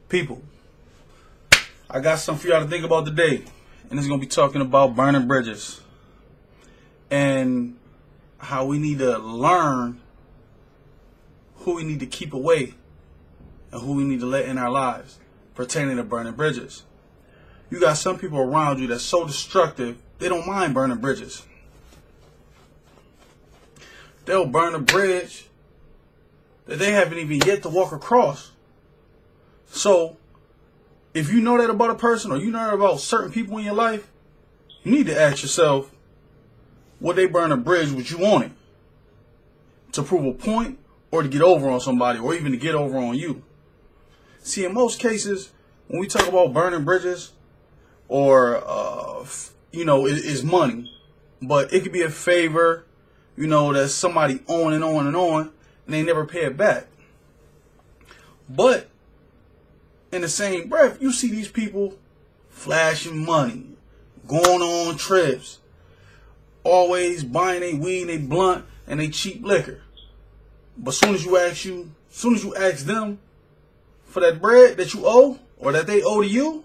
People, I got something for y'all to think about today, and it's going to be talking about burning bridges and how we need to learn who we need to keep away and who we need to let in our lives pertaining to burning bridges. You got some people around you that's so destructive, they don't mind burning bridges. They'll burn a bridge that they haven't even yet to walk across. So, if you know that about a person or you know that about certain people in your life, you need to ask yourself, would they burn a bridge with you on it? To prove a point or to get over on somebody or even to get over on you? See, in most cases, when we talk about burning bridges or, it's money. But it could be a favor, that somebody on and on and on, and they never pay it back. But in the same breath, you see these people flashing money, going on trips, always buying a weed, a blunt, and a cheap liquor. But soon as you ask them for that bread that you owe or that they owe to you,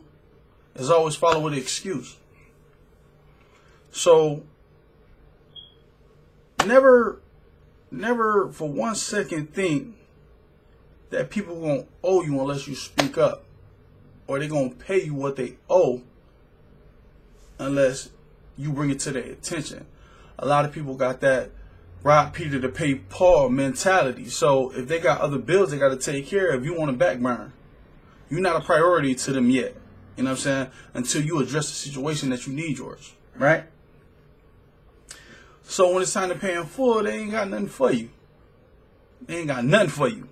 it's always followed with an excuse. So never for 1 second think that people won't owe you unless you speak up, or they're going to pay you what they owe unless you bring it to their attention. A lot of people got that rob Peter to pay Paul mentality. So if they got other bills they got to take care of, you want to backburn. You're not a priority to them yet. You know what I'm saying? Until you address the situation that you need yours. Right? So when it's time to pay in full, they ain't got nothing for you. They ain't got nothing for you.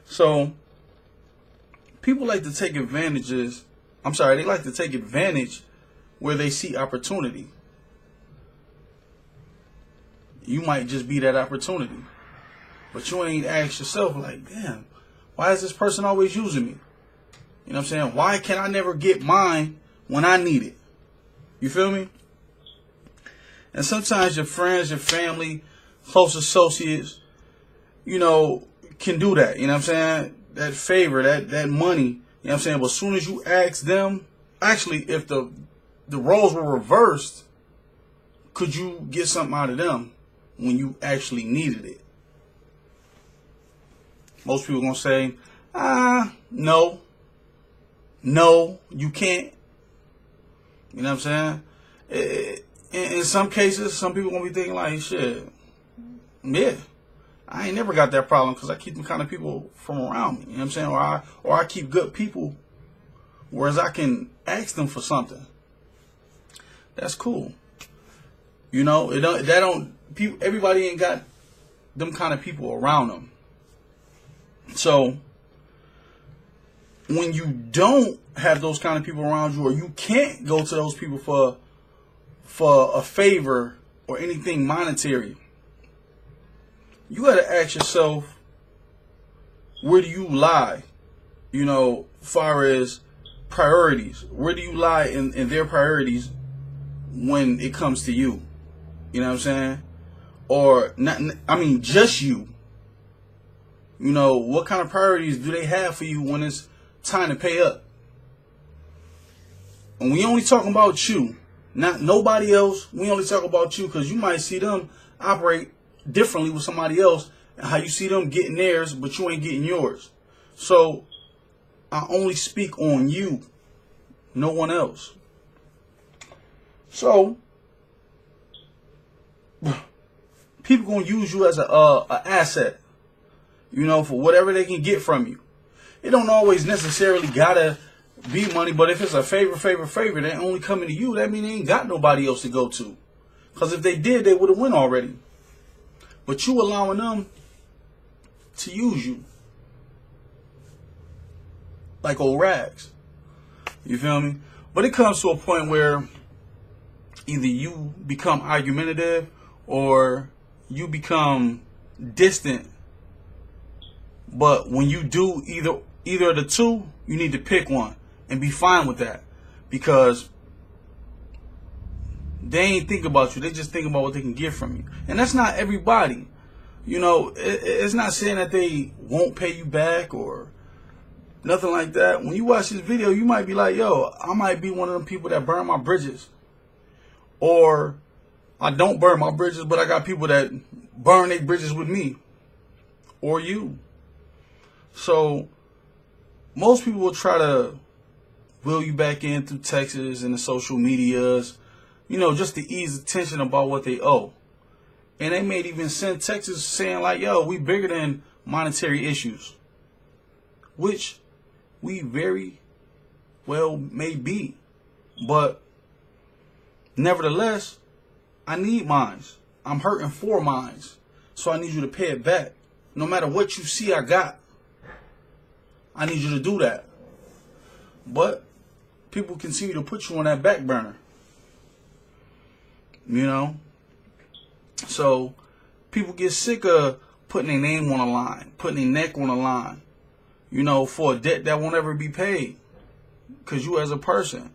So people like to take advantages. They like to take advantage where they see opportunity. You might just be that opportunity. But you ain't asked yourself, like, damn, why is this person always using me? You know what I'm saying? Why can I never get mine when I need it? You feel me? And sometimes your friends, your family, close associates, can do that. You know what I'm saying? That favor, that money. You know what I'm saying? But as soon as you ask them, actually, if the roles were reversed, could you get something out of them when you actually needed it? Most people going to say, no, you can't. You know what I'm saying? In some cases, some people going to be thinking like, shit, yeah, I ain't never got that problem because I keep them kind of people from around me. You know what I'm saying? Or I keep good people, whereas I can ask them for something. That's cool. Everybody ain't got them kind of people around them. So when you don't have those kind of people around you, or you can't go to those people for a favor or anything monetary, you got to ask yourself, where do you lie? Far as priorities, where do you lie in their priorities when it comes to you? You know what I'm saying? Or not, just you. What kind of priorities do they have for you when it's time to pay up? And we only talking about you, not nobody else. We only talk about you because you might see them operate differently with somebody else, and how you see them getting theirs, but you ain't getting yours. So I only speak on you, no one else. So people gonna use you as a asset, for whatever they can get from you. It don't always necessarily gotta be money, but if it's a favor, they only coming to you, that means they ain't got nobody else to go to. Because if they did, they would have went already. But you allowing them to use you like old rags. You feel me? But it comes to a point where either you become argumentative or you become distant. But when you do either of the two, you need to pick one and be fine with that, because they ain't think about you. They just think about what they can get from you. And that's not everybody. It's not saying that they won't pay you back or Nothing like that. When you watch this video, you might be like, yo, I might be one of them people that burn my bridges. Or I don't burn my bridges, but I got people that burn their bridges with me. Or you. So most people will try to will you back in through texts and the social medias, just to ease attention about what they owe. And they may even send texts saying like, yo, we bigger than monetary issues. Which we very well may be. But nevertheless, I need mines. I'm hurting for mines. So I need you to pay it back. No matter what you see I got, I need you to do that. But people continue to put you on that back burner. So people get sick of putting their name on the line, putting their neck on the line, for a debt that won't ever be paid. Because you as a person,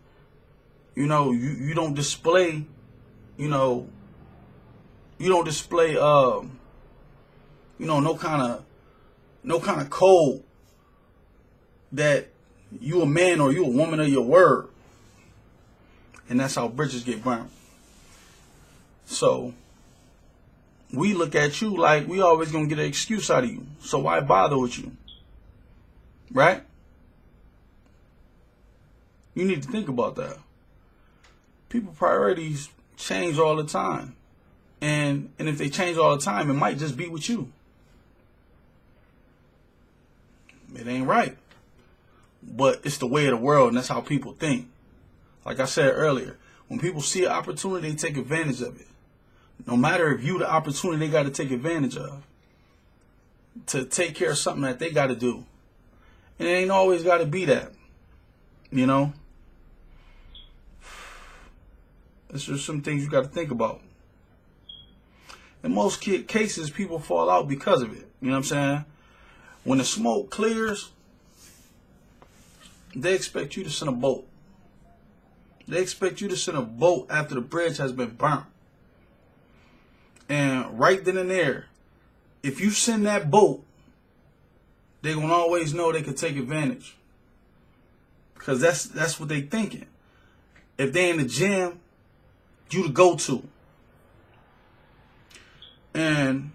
you don't display, no kind of code that you a man or you a woman of your word. And that's how bridges get burnt. So we look at you like we always gonna get an excuse out of you. So why bother with you? Right? You need to think about that. People's priorities change all the time. And if they change all the time, it might just be with you. It ain't right. But it's the way of the world, and that's how people think. Like I said earlier, when people see an opportunity, they take advantage of it. No matter if you the opportunity they got to take advantage of. To take care of something that they got to do. And it ain't always got to be that. It's just some things you got to think about. In most cases, people fall out because of it. You know what I'm saying? When the smoke clears, they expect you to send a boat. They expect you to send a boat after the bridge has been burnt. And right then and there, if you send that boat, they're going to always know they can take advantage. Because that's what they thinking. If they in the gym, you the go-to. And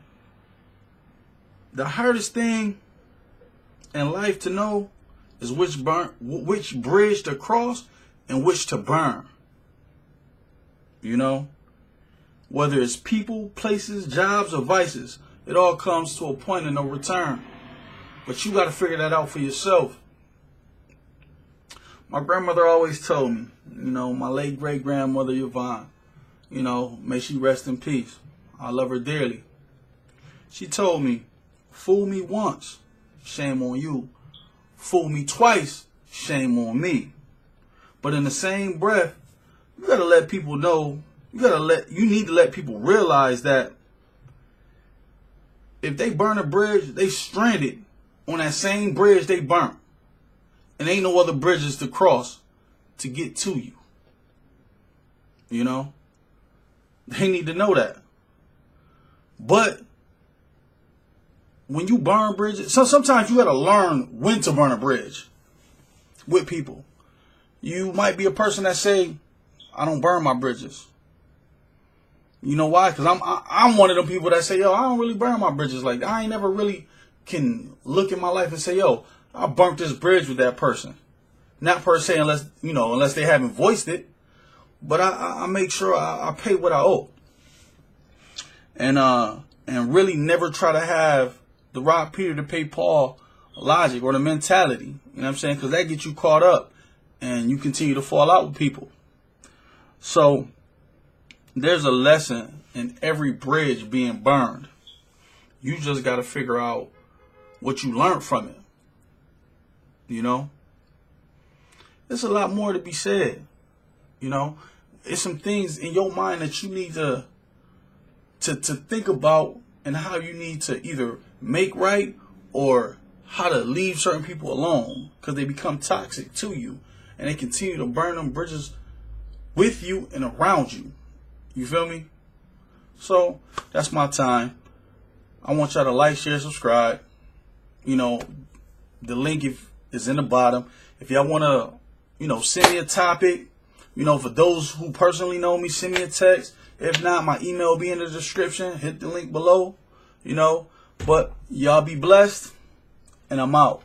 the hardest thing in life to know is which bridge to cross and which to burn. Whether it's people, places, jobs, or vices, it all comes to a point of no return. But you got to figure that out for yourself. My grandmother always told me, my late great grandmother Yvonne, may she rest in peace. I love her dearly. She told me, fool me once, shame on you. Fool me twice, shame on me. But in the same breath, you gotta let people know, you need to let people realize that if they burn a bridge, they stranded on that same bridge they burnt. And ain't no other bridges to cross to get to you. They need to know that. But when you burn bridges, sometimes you got to learn when to burn a bridge with people. You might be a person that say, I don't burn my bridges. You know why? Because I'm one of them people that say, yo, I don't really burn my bridges like that. I ain't never really can look in my life and say, yo, I burnt this bridge with that person. Not per se unless they haven't voiced it. But I make sure I pay what I owe. And really never try to have the rob Peter to pay Paul logic or the mentality. You know what I'm saying? Because that gets you caught up and you continue to fall out with people. So there's a lesson in every bridge being burned. You just got to figure out what you learned from it. There's a lot more to be said. It's some things in your mind that you need to think about and how you need to either make right or how to leave certain people alone because they become toxic to you and they continue to burn them bridges with you and around you. You feel me? So that's my time. I want y'all to like, share, subscribe. The link is in the bottom. If y'all want to, send me a topic, for those who personally know me, send me a text. If not, my email will be in the description. Hit the link below, But y'all be blessed, and I'm out.